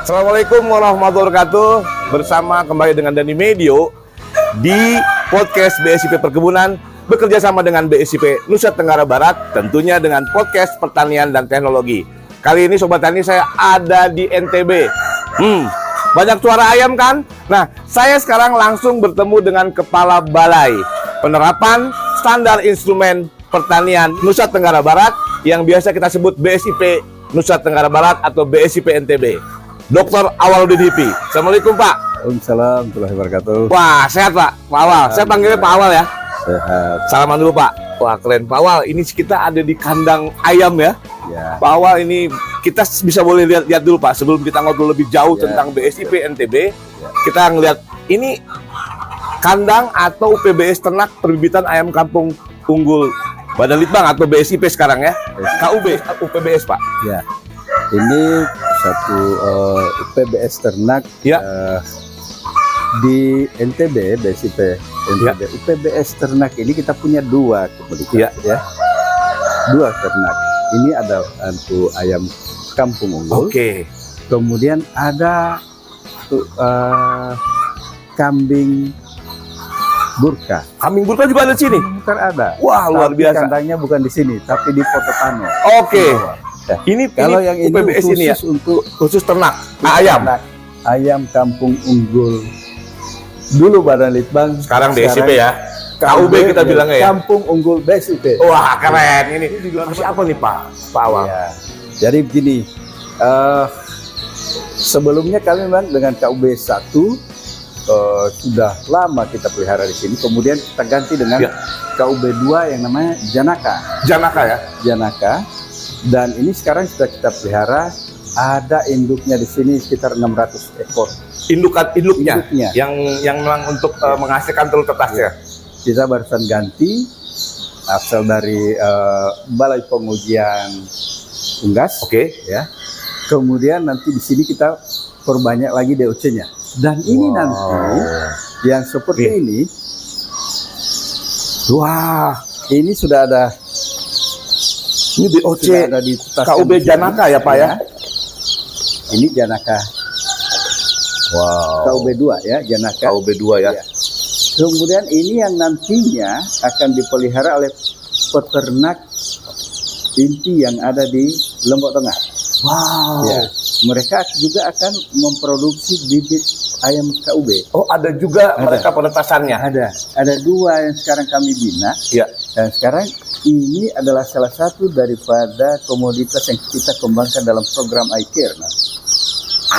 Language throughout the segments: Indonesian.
Assalamualaikum warahmatullahi wabarakatuh. Bersama kembali dengan Dani Medio di podcast BSIP Perkebunan, bekerja sama dengan BSIP Nusa Tenggara Barat, tentunya dengan podcast pertanian dan teknologi. Kali ini Sobat Tani saya ada di NTB. Banyak suara ayam kan? Nah, saya sekarang langsung bertemu dengan Kepala Balai Penerapan Standar Instrumen Pertanian Nusa Tenggara Barat yang biasa kita sebut BSIP Nusa Tenggara Barat atau BSIP NTB, Dr. Awaludin Hipi. Assalamualaikum Pak. Waalaikumsalam warahmatullahi wabarakatuh. Wah, sehat Pak. Pak Awal. Saya panggilnya Pak Awal ya. Sehat. Salaman dulu Pak. Wah, keren Pak Awal. Ini kita ada di kandang ayam ya. Ya. Pak Awal, ini kita bisa boleh lihat dulu Pak. Sebelum kita ngobrol lebih jauh tentang BSIP NTB, kita ngelihat ini kandang atau UPBS ternak perbibitan ayam kampung unggul Badan Litbang atau BSIP sekarang ya. KUB, UPBS Pak. Ya. Ini satu UPBS ternak Ya. di NTB, BSIP NTB. Ya. UPBS ternak ini kita punya dua komoditas Ya. Dua ternak. Ini ada untuk ayam kampung unggul. Oke. Kemudian ada kambing burka. Kambing burka juga ada di sini. Bukan ada. Wah, luar Tapi biasa. kandangnya bukan di sini, tapi di Pototano. Oke. Ya. Ini Kalau yang ini UPBS khusus ini ya, untuk khusus ternak ayam. ayam kampung unggul. Dulu Badan Litbang. Sekarang BSIP ya. KUB kita bilangnya ya. Kampung unggul BSIP. Wah, keren ini. Masih apa nih Pak? Pak Awal. Ya. Jadi begini, sebelumnya kami memang dengan KUB 1 sudah lama kita pelihara di sini. Kemudian kita ganti dengan KUB 2 yang namanya Janaka. Janaka ya. Janaka. Dan ini sekarang sudah kita pelihara. Ada induknya di sini sekitar 600 ekor. Induknya Induknya. yang memang untuk menghasilkan telur tetasnya. Kita barusan ganti asal dari Balai Pengujian Unggas. Oke. Ya. Kemudian nanti di sini kita perbanyak lagi DOC-nya. Dan ini nanti yang seperti ini. Wah, ini sudah ada. Ini DOC Sudah ada di KUB Janaka ya Pak ya. Ini Janaka. Wow. KUB 2 ya, Janaka. KUB 2 ya. Ya. Kemudian ini yang nantinya akan dipelihara oleh peternak inti yang ada di Lombok Tengah. Wow. Ya. Mereka juga akan memproduksi bibit ayam KUB. Oh, ada juga Ada. mereka penetasannya. Ada dua yang sekarang kami bina. Ya. Dan sekarang ini adalah salah satu daripada komoditas yang kita kembangkan dalam program iCare. Nah,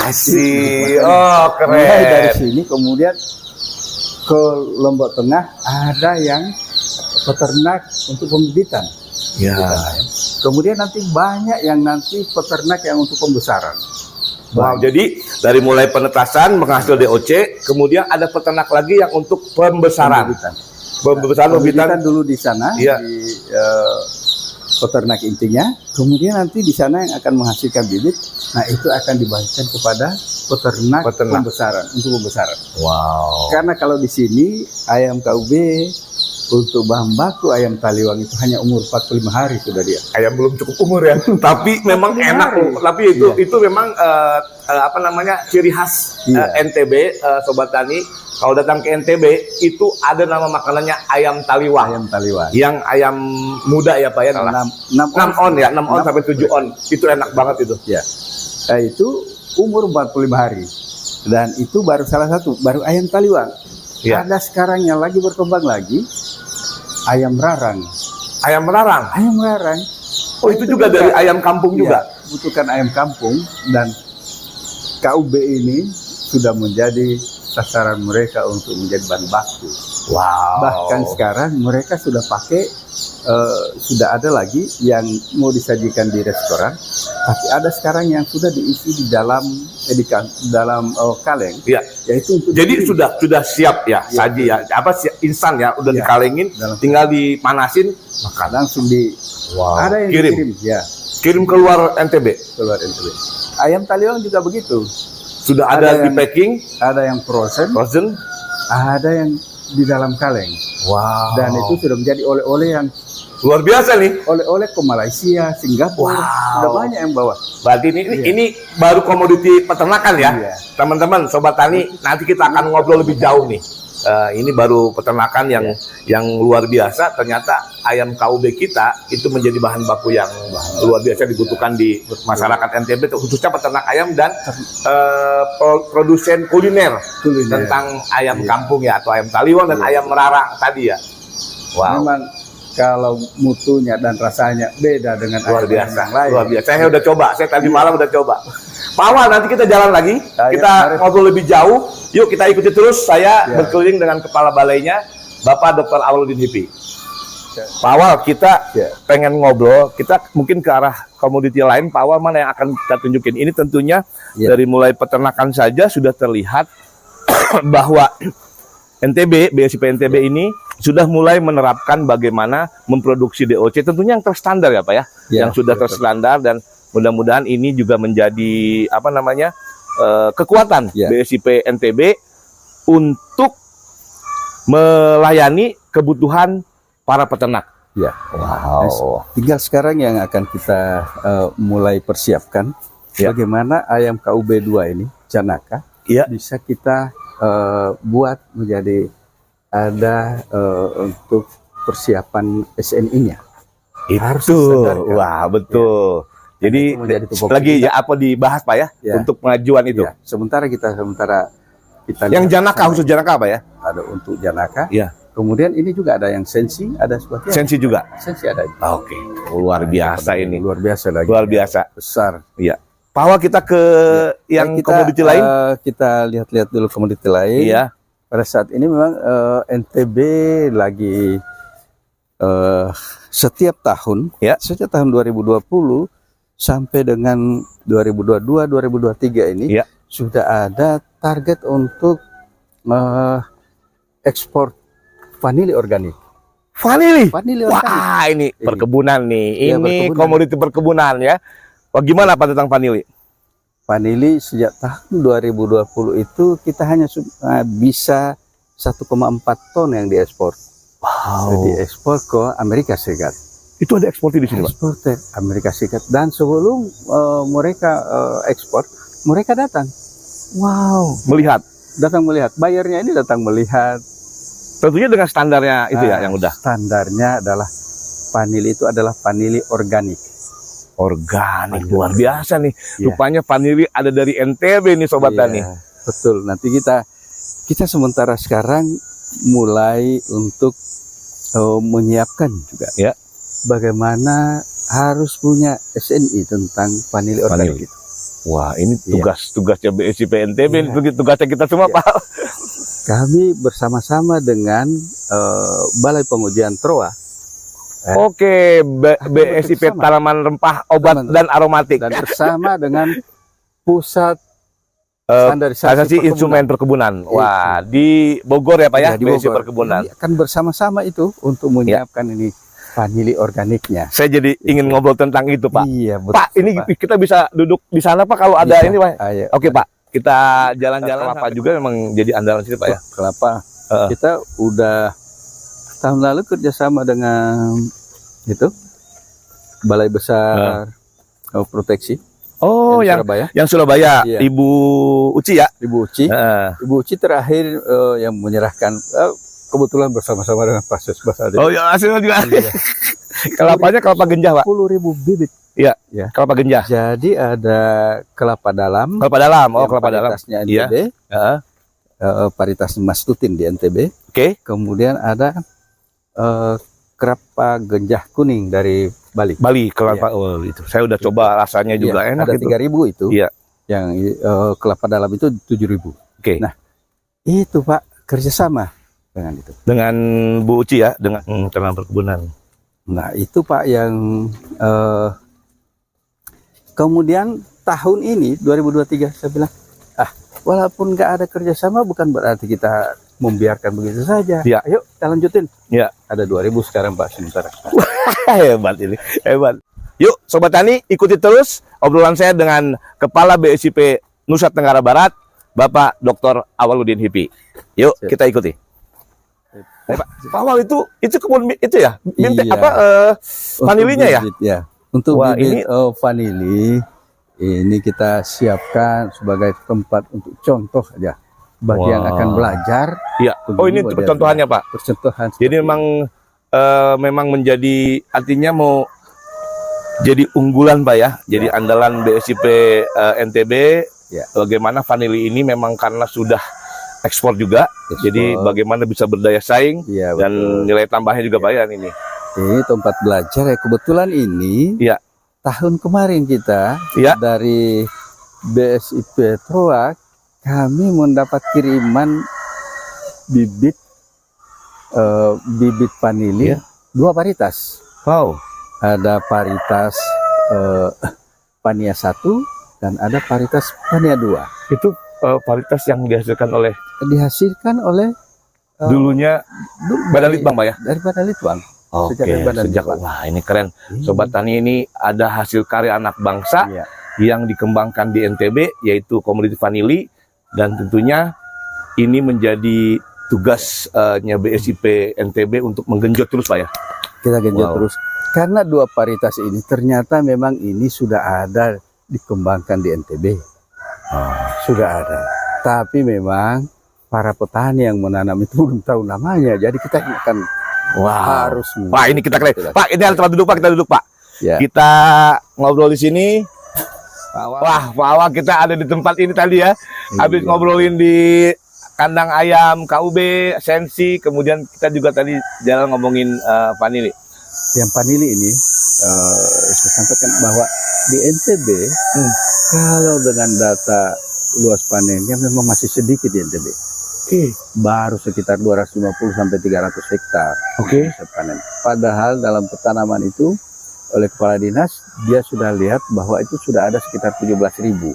Asik. Oh, mulai dari keren. sini kemudian ke Lombok Tengah ada yang peternak untuk pembibitan. Ya. Kemudian nanti banyak yang nanti peternak yang untuk pembesaran. Wow, jadi dari mulai penetasan menghasil DOC, kemudian ada peternak lagi yang untuk pembesaran. Pembesaran Pembibitan dulu di sana, Iya. di peternak intinya. Kemudian nanti di sana yang akan menghasilkan bibit, nah itu akan dibagikan kepada peternak. Pembesaran, untuk pembesaran. Wow. Karena kalau di sini ayam KUB untuk bahan baku ayam taliwang itu hanya umur 45 hari sudah dia. Ayam belum cukup umur ya, tapi memang enak. Tapi itu memang apa namanya ciri khas NTB, Sobat Tani. Kalau datang ke NTB itu ada nama makanannya ayam taliwang. Ayam taliwang. Yang ayam muda ya Pak ya. 6 on ya, 6 on sampai 7 on. Itu enak banget itu. Ya. Nah, itu umur 45 hari. Dan itu baru salah satu, baru ayam taliwang. Ya. Ada sekarang yang lagi berkembang lagi ayam rarang. Ayam merarang. Ayam rarang. Oh, itu juga dari ayam kampung juga. Butuhkan ayam kampung dan KUB ini sudah menjadi sasaran mereka untuk menjadi bahan baku. Wow. Bahkan sekarang mereka sudah pakai, sudah ada lagi yang mau disajikan di restoran, tapi ada sekarang yang sudah diisi di dalam kaleng. Iya. Yaitu untuk Jadi sudah siap ya, saji ya. Apa instan ya, udah dikalengin, tinggal dipanasin, makan. langsung di. Ada yang kirim. dikirim, ya, Kirim keluar NTB. keluar NTB. Ayam taliwang juga begitu. Sudah Ada ada di yang- packing, Ada yang frozen, frozen. ada yang di dalam kaleng. Wow. Dan itu sudah menjadi oleh-oleh yang Luar biasa nih. Oleh-oleh ke Malaysia, Singapura, sudah banyak yang bawa. Berarti ini baru komoditi peternakan ya. Iya. Teman-teman, Sobat Tani, nanti kita akan ngobrol lebih jauh nih. Ini baru peternakan yang luar biasa. Ternyata ayam KUB kita itu menjadi bahan baku yang luar biasa dibutuhkan di masyarakat NTB, khususnya peternak ayam dan produsen kuliner tentang ayam kampung ya, atau ayam taliwang dan ayam merarang tadi ya. Wow. Memang kalau mutunya dan rasanya beda dengan Luar ayam biasa, yang lain. luar biasa. Saya udah coba, saya tadi malam udah coba. Pak Awal, nanti kita jalan lagi, kita ngobrol lebih jauh. Yuk kita ikuti terus, saya berkeliling dengan kepala balainya, Bapak Dr. Awaludin Hipi. Pak Awal, kita pengen ngobrol, kita mungkin ke arah komoditi lain. Pak Awal, mana yang akan kita tunjukin? Ini tentunya dari mulai peternakan saja sudah terlihat bahwa NTB, BSIP NTB ini sudah mulai menerapkan bagaimana memproduksi DOC, tentunya yang terstandar ya Pak ya, yang sudah terstandar, dan mudah-mudahan ini juga menjadi kekuatan BSIP NTB untuk melayani kebutuhan para peternak. Ya. Wow. Tinggal sekarang yang akan kita mulai persiapkan bagaimana ayam KUB2 ini, Janaka, bisa kita buat menjadi ada untuk persiapan SNI-nya. Itu, wah betul. Jadi lagi apa dibahas Pak ya, untuk pengajuan itu. Sementara kita yang Janaka, khusus Janaka Pak ya? Ada untuk Janaka. Kemudian ini juga ada yang sensi, ada seperti sensi juga. Sensi ada. Oke, luar biasa ini. Luar biasa lagi. Luar biasa. Besar. Iya. Pak Awal, kita ke yang komoditi lain. Kita lihat-lihat dulu komoditi lain. Iya. Pada saat ini memang NTB lagi setiap tahun, sejak tahun 2020 sampai dengan 2022-2023 ini sudah ada target untuk ekspor vanili organik. Vanili organik. Wah, ini perkebunan nih. Ini komoditi perkebunan ya. Bagaimana Pak tentang vanili? Vanili sejak tahun 2020 itu kita hanya bisa 1,4 ton yang diekspor. Wow. Diekspor ke Amerika Serikat. Itu ada ekspor di sini Pak? Ekspor ke Amerika Serikat. Dan sebelum mereka ekspor, mereka datang. Wow. Melihat? Datang melihat. Bayarnya ini datang melihat. Tentunya dengan standarnya itu ya yang udah? Standarnya adalah vanili itu adalah vanili organik. Organik, luar biasa nih. Rupanya vanili ada dari NTB nih Sobat Tani. Betul. Nanti kita sementara sekarang mulai untuk menyiapkan juga bagaimana harus punya SNI tentang vanili organik itu. Wah, ini tugasnya BSIP NTB, tugasnya kita semua Pak. Kami bersama-sama dengan Balai Pengujian TROA. Oke, BSIP Tanaman Rempah, Obat dan Aromatik. Dan bersama dengan Pusat Standarisasi Instrumen Perkebunan. Wah, di Bogor ya Pak ya, di BSIP Bogor. Perkebunan. Akan bersama-sama itu untuk menyiapkan ini vanili organiknya. Saya jadi ingin ngobrol tentang itu Pak. Iya, betul, Pak, ini kita bisa duduk di sana Pak kalau ada ini Pak. Oke Pak, kita jalan-jalan. Kelapa juga memang jadi andalan sini Pak ya. Kelapa. Kita udah tahun lalu kerjasama dengan itu Balai Besar Proteksi. Oh, yang Surabaya, Ibu Uci ya? Ibu Uci. Ibu Uci terakhir yang menyerahkan, kebetulan bersama-sama dengan Pak Sesbas. Oh ya, hasilnya juga. Kelapanya kelapa genjah Pak? 10.000 bibit. Iya, kelapa genjah. Jadi ada kelapa dalam. Kelapa dalam, kelapa dalam. Paritasnya NTB. Paritas Mas Tutin di NTB. Oke. Kemudian ada kelapa genjah kuning dari Bali. Kelapa itu. Saya udah coba rasanya juga enak. Ada 3.000 itu. Iya. Yang kelapa dalam itu 7.000. Oke. Nah, itu Pak kerjasama dengan itu. Dengan Bu Uci ya, dengan Tanaman Perkebunan. Nah, itu Pak yang kemudian tahun ini 2023 saya bilang, walaupun nggak ada kerjasama bukan berarti kita membiarkan begitu saja. Ayo kita lanjutin. Ada 2.000 sekarang Pak sementara. Hebat ini, hebat. Yuk Sobat Tani, ikuti terus obrolan saya dengan Kepala BSIP Nusa Tenggara Barat, Bapak Dr. Awaludin Hipi. Yuk kita ikuti. Pak Awal itu kebun itu ya? Bibit Iya. vanilinya ya? Bibit, ya. Untuk Wah, bibit vanili ini kita siapkan sebagai tempat untuk contoh aja bagi yang akan belajar. Iya. Oh, ini percontohannya, Pak. Percontohan. Jadi memang menjadi artinya mau jadi unggulan, Pak ya. Jadi andalan BSIP NTB. Ya. Bagaimana vanili ini memang karena sudah ekspor juga. Jadi bagaimana bisa berdaya saing Ya, dan betul. nilai tambahnya juga Pak ini. Ini tempat belajar ya. Kebetulan ini Iya. tahun kemarin kita dari BSIP Troa kami mendapat kiriman bibit vanili 2 varietas. Wow. Ada varietas Pania 1 dan ada varietas Pania 2. Itu varietas yang dihasilkan oleh dulunya Badan Litbang, Pak ya? Dari Badan Litbang. Sejak wah, ini keren. Sobat Tani, ini ada hasil karya anak bangsa yang dikembangkan di NTB, yaitu komoditi vanili, dan tentunya ini menjadi tugasnya BSIP NTB untuk menggenjot terus, Pak ya. Kita genjot terus. Karena 2 varietas ini ternyata memang ini sudah ada dikembangkan di NTB. Sudah ada. Tapi memang para petani yang menanam itu belum tahu namanya. Jadi kita akan harus. Wah, ini kita keren. Pak, ini ada tempat duduk, Pak. Kita duduk, Pak. Ya. Kita ngobrol di sini. Wah, Pak Awal, kita ada di tempat ini tadi ya. Habis ngobrolin di kandang ayam KUB, Sensi, kemudian kita juga tadi jalan ngomongin vanili. Yang vanili ini saya sampaikan bahwa di NTB kalau dengan data luas panennya memang masih sedikit di NTB. Baru sekitar 250 sampai 300 hektar. Bisa panen. Padahal dalam petanaman itu oleh kepala dinas dia sudah lihat bahwa itu sudah ada sekitar 17.000.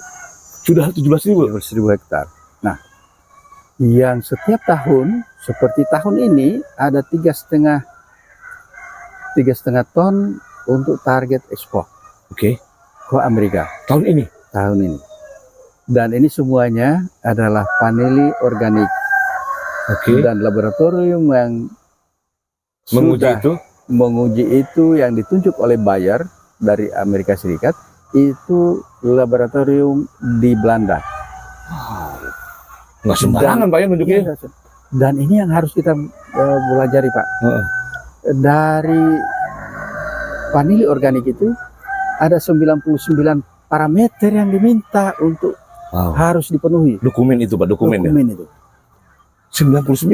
Sudah 17.000 hektar. Nah, yang setiap tahun seperti tahun ini ada 3,5 ton untuk target ekspor. Ke Amerika. Tahun ini. Dan ini semuanya adalah vanili organik. Dan laboratorium yang menguji itu yang ditunjuk oleh Bayer dari Amerika Serikat itu laboratorium di Belanda. Nggak sembarangan, Pak ya nunjuknya. Dan ini yang harus kita pelajari, Pak. Dari vanili organik itu ada 99 parameter yang diminta untuk harus dipenuhi. Dokumen itu, Pak, dokumen itu. 99.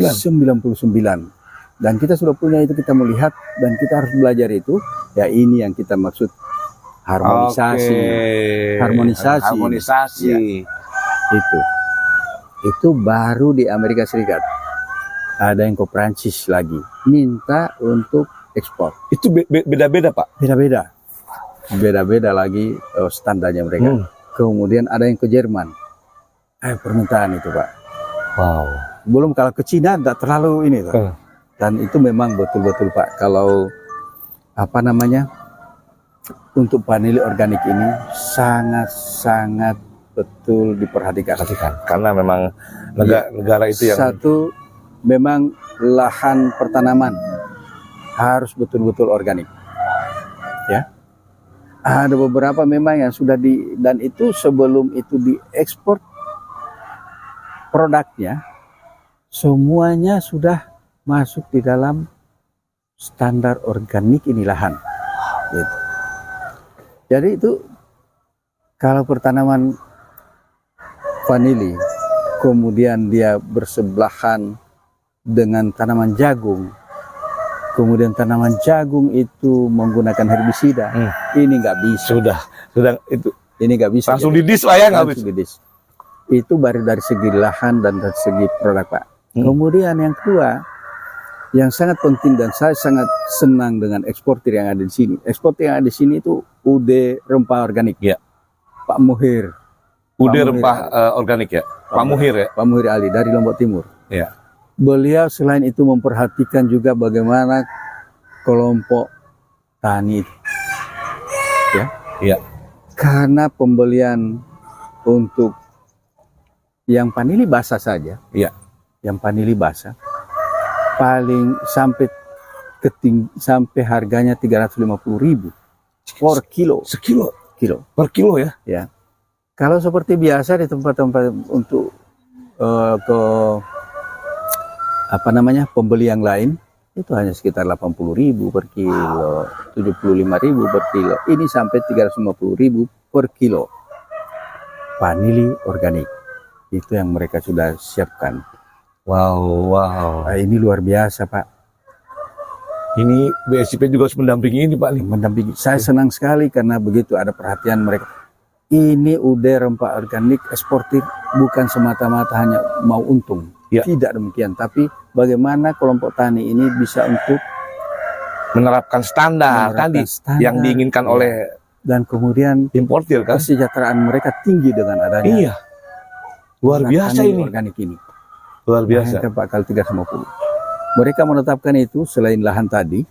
Dan kita sudah punya itu, kita melihat dan kita harus belajar itu. Ya, ini yang kita maksud harmonisasi. Harmonisasi. Ya. Itu baru di Amerika Serikat. Ada yang ke Prancis lagi minta untuk ekspor. Itu beda-beda, Pak. Beda-beda lagi standarnya mereka. Kemudian ada yang ke Jerman. Permintaan itu, Pak. Wow. Belum kalau ke Cina tidak terlalu ini, Pak. Dan itu memang betul-betul, Pak. Kalau untuk vanili organik ini sangat-sangat betul diperhatikan. Karena memang negara itu yang satu, memang lahan pertanaman harus betul-betul organik. Ya. Ada beberapa memang yang sudah dan itu sebelum itu diekspor produknya semuanya sudah masuk di dalam standar organik ini lahan. Gitu. Jadi itu kalau pertanaman vanili kemudian dia bersebelahan dengan tanaman jagung, kemudian tanaman jagung itu menggunakan herbisida, ini nggak bisa. Sudah itu. Ini nggak bisa. Langsung didis, Pak ya, nggak bisa. Itu baru dari segi lahan dan dari segi produk, Pak. Kemudian yang kedua, yang sangat penting dan saya sangat senang dengan eksportir yang ada di sini. Eksportir yang ada di sini itu UD Rempah Organik. Ya. Pak Muhir. UD Rempah Organik ya. Pak Muhir ya. Pak Muhir Ali dari Lombok Timur. Ya. Beliau selain itu memperhatikan juga bagaimana kelompok tani. Ya. Karena pembelian untuk yang vanili basah saja. Ya. Yang vanili basah paling sampai harganya 350.000 per kilo. Sekilo? Per kilo ya? Ya. Kalau seperti biasa di tempat-tempat untuk pembeli yang lain itu hanya sekitar 80.000 per kilo, 75.000 per kilo. Ini sampai 350.000 per kilo. Vanili organik. Itu yang mereka sudah siapkan. Wow. Nah, ini luar biasa, Pak. Ini BSIP juga harus mendampingi ini, Pak. Mendampingi. Saya senang sekali karena begitu ada perhatian mereka. Ini udah rempah organik eksportir, bukan semata-mata hanya mau untung. Ya. Tidak demikian, tapi bagaimana kelompok tani ini bisa untuk menerapkan standar tadi yang diinginkan oleh dan kemudian importir kan? Kesejahteraan mereka tinggi dengan adanya. Iya. Luar biasa ini. Organik ini. Luar biasa. Pak, 350. Mereka menetapkan itu selain lahan tadi,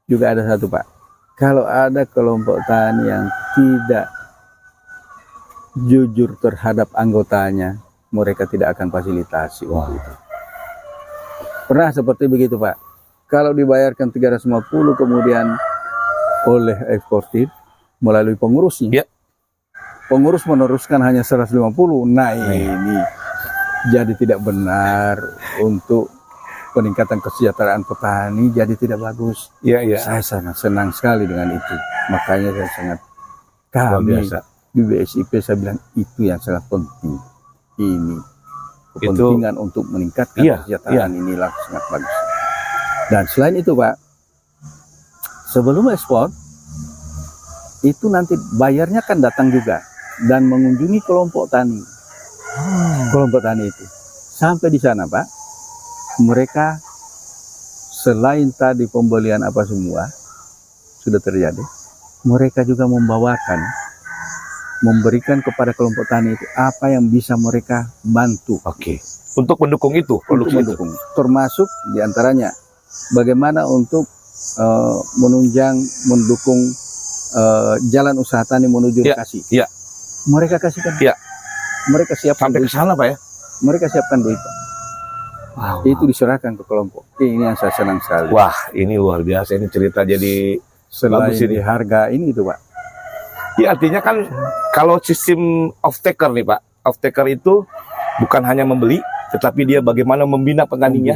juga ada satu, Pak. Kalau ada kelompok tani yang tidak jujur terhadap anggotanya, mereka tidak akan fasilitasi. Wow. Itu. Pernah seperti begitu, Pak. Kalau dibayarkan 350 kemudian oleh eksportir melalui pengurusnya. Ya. Pengurus meneruskan hanya 150. Nah, ini jadi tidak benar untuk peningkatan kesejahteraan petani, jadi tidak bagus. Iya. Saya sangat senang sekali dengan itu. Makanya saya sangat kami di BSIP saya bilang itu yang sangat penting. Ini kepentingan untuk meningkatkan kesejahteraan inilah sangat bagus. Dan selain itu, Pak, sebelum ekspor itu nanti bayarnya kan datang juga dan mengunjungi kelompok tani. Kelompok tani itu sampai di sana, Pak, mereka selain tadi pembelian apa semua sudah terjadi, mereka juga memberikan kepada kelompok tani itu apa yang bisa mereka bantu. Oke. Untuk mendukung itu, produksi itu. Termasuk diantaranya bagaimana untuk mendukung jalan usaha tani menuju lokasi. Iya. Mereka kasihkan. Iya. Mereka siapkan sampai ke sana, Pak ya. Mereka siapkan duit, Pak. Wow. Itu diserahkan ke kelompok. Ini yang saya senang sekali. Wah, ini luar biasa. Ini cerita jadi selain di harga ini itu, Pak. Ya, artinya kan kalau sistem off-taker nih, Pak. Off-taker itu bukan hanya membeli, tetapi dia bagaimana membina petaninya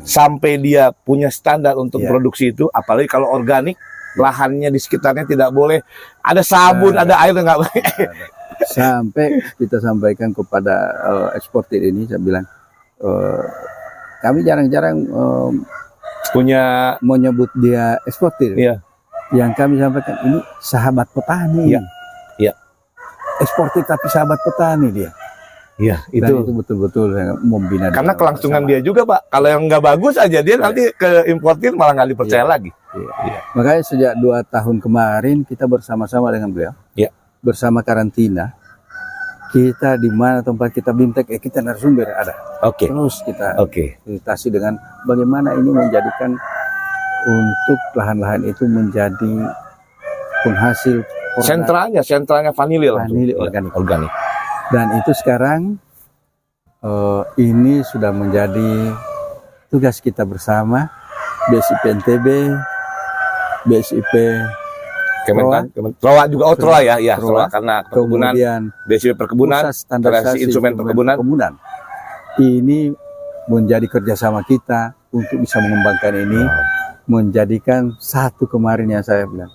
sampai dia punya standar untuk produksi itu. Apalagi kalau organik, lahannya di sekitarnya tidak boleh ada sabun, ada air, nggak boleh. Sampai kita sampaikan kepada eksportir ini, saya bilang kami jarang-jarang punya menyebut dia eksportir. Iya. Yang kami sampaikan ini sahabat petani. Iya. Eksportir tapi sahabat petani dia. Iya, itu betul-betul membina. Karena kelangsungan dia juga, Pak. Kalau yang nggak bagus aja dia nanti ke importir malah nggak dipercaya lagi. Iya. Makanya sejak 2 tahun kemarin kita bersama-sama dengan beliau. Iya. Bersama karantina. Kita di mana tempat kita bimtek, kita narasumber ada. Oke. Terus kita meditasi dengan bagaimana ini menjadikan untuk lahan-lahan itu menjadi penghasil sentralnya vanili organik. Dan itu sekarang ini sudah menjadi tugas kita bersama BSIP NTB, BSIP Troa juga, Troa ya, Troa karena perkebunan, BSIP perkebunan, standarisasi instrumen perkebunan. Ini menjadi kerjasama kita untuk bisa mengembangkan ini, menjadikan satu kemarin yang saya bilang,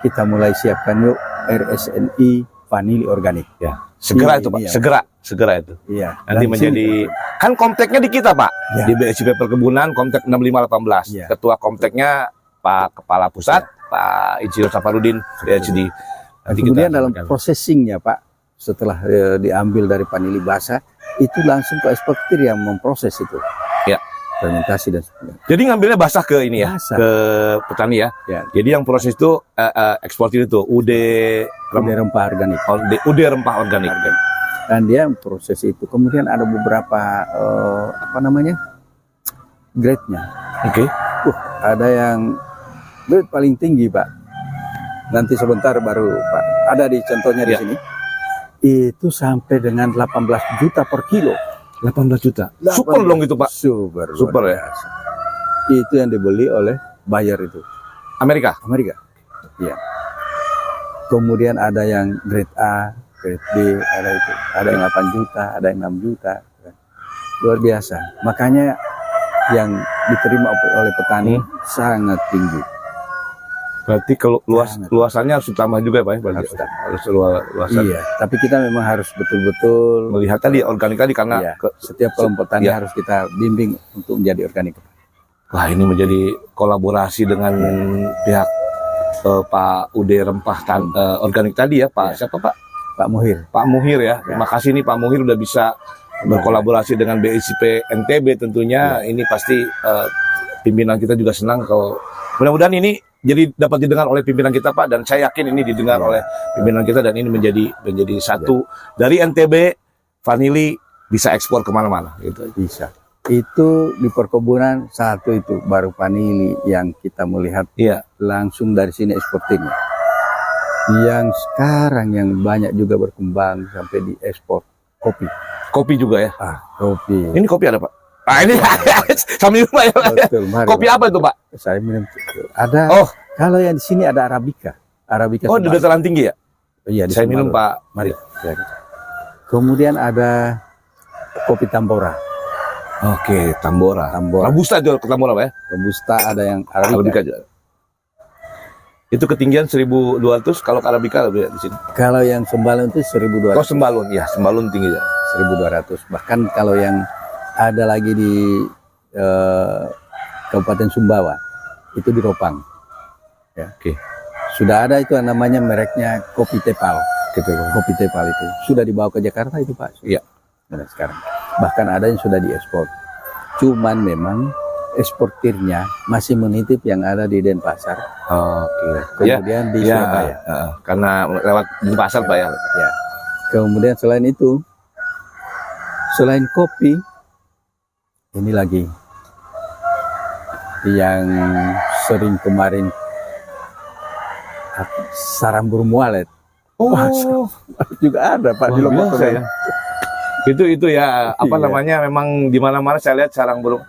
kita mulai siapkan yuk RSNI vanili organik. Ya, segera itu, Pak, segera itu. Iya. Nanti menjadi kan kompleknya di kita, Pak, di BSIP perkebunan komplek 6518. Ketua kompleknya Pak Kepala Pusat, Pak Insinyur Safarudin, PhD. Nanti kemudian dalam processingnya, Pak, setelah diambil dari vanili basah, itu langsung ke eksportir yang memproses itu. Ya. Fermentasi dan sebagainya. Jadi ngambilnya basah ke ini ya, ke petani ya. Jadi yang proses itu eksportir itu UD rempah organik. UD rempah organik. Dan dia proses itu. Kemudian ada beberapa grade-nya. Oke. Ada yang grade paling tinggi, Pak. Nanti sebentar baru, Pak. Ada di contohnya di sini. Itu sampai dengan 18 juta per kilo. 18 juta. Super dong itu, Pak. Super ya. Itu yang dibeli oleh buyer itu. Amerika. Iya. Kemudian ada yang grade A, grade B, ada itu. Ada yang 8 juta, ada yang 6 juta. Luar biasa. Makanya yang diterima oleh petani sangat tinggi. Berarti kalau luasannya harus ditambah juga Pak ya? Harus luasan. Iya, tapi kita memang harus betul-betul melihat tadi organik tadi karena iya, setiap kelompok tani harus kita bimbing untuk menjadi organik. Wah, ini menjadi kolaborasi dengan pihak Pak UD Rempah Organik tadi ya, Pak. Siapa Pak? Pak Muhir. Pak Muhir ya. Terima kasih nih Pak Muhir udah bisa berkolaborasi dengan BSIP NTB tentunya. Ini pasti pimpinan kita juga senang kalau mudah-mudahan ini jadi dapat didengar oleh pimpinan kita Pak, dan saya yakin ini didengar oleh pimpinan kita, dan ini menjadi satu dari NTB vanili bisa ekspor kemana-mana gitu. Bisa. Itu di perkebunan satu itu baru vanili yang kita melihat langsung dari sini ekspornya. Yang sekarang yang banyak juga berkembang sampai di ekspor kopi juga ya. Kopi. Ini kopi ada Pak? Ini sambil minum Pak ya. Betul, kopi apa itu Pak? Saya minum. Ada. Kalau yang di sini ada Arabica. Oh, di dataran tinggi ya? Iya. Saya minum Pak. Mari. Kemudian ada kopi Tambora. Oke, Tambora. Robusta juga Tambora Pak ya? Robusta ada yang Arabica juga. Itu ketinggian 1.200, kalau Arabica lebih di sini. Kalau yang Sembalun itu 1.200. Oh, Sembalun, ya Sembalun tinggi ya. 1.200. Bahkan kalau yang ada lagi di Kabupaten Sumbawa itu di Ropang. Ya. Oke. Sudah ada itu yang namanya mereknya kopi Tepal. Gitu. Kopi Tepal itu sudah dibawa ke Jakarta itu Pak. Iya. Nah, sekarang bahkan ada yang sudah diekspor. Cuman memang eksportirnya masih menitip yang ada di Denpasar. Kemudian di Surabaya. Karena lewat Denpasar Pak ya. Ya. Kemudian selain itu, selain kopi, ini lagi yang sering kemarin sarang burung walet. Juga ada Pak di Lombok ya. Itu ya apa namanya, memang di mana-mana saya lihat sarang burung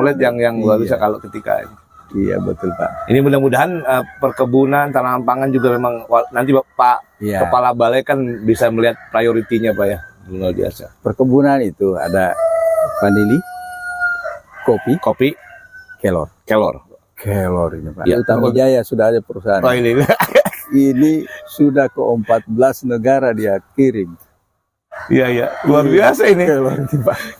walet yang luar biasa kalau ketika ini. Iya betul Pak. Ini mudah-mudahan perkebunan tanaman pangan juga memang nanti Pak Kepala Balai kan bisa melihat prioritinya Pak ya. Luar biasa. Perkebunan itu ada vanili, kopi, kelor ini Pak. Ya, Utama Jaya sudah ada perusahaan. Ini sudah ke 14 negara dia kirim. Iya, luar biasa ini.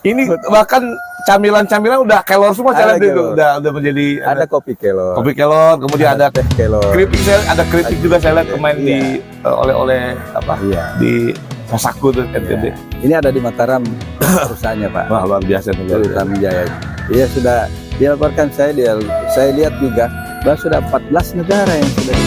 Ini bahkan camilan-camilan udah kelor semua, cara itu udah menjadi. Ada kopi kelor, kemudian ada teh kelor. Keripik juga saya lihat kemarin di oleh apa? Di Sasaku tuh NTB. Ini ada di Mataram perusahaannya Pak. Wah, luar biasa nih. Utama Jaya. Dia sudah dilaporkan saya lihat juga bahwa sudah 14 negara yang sudah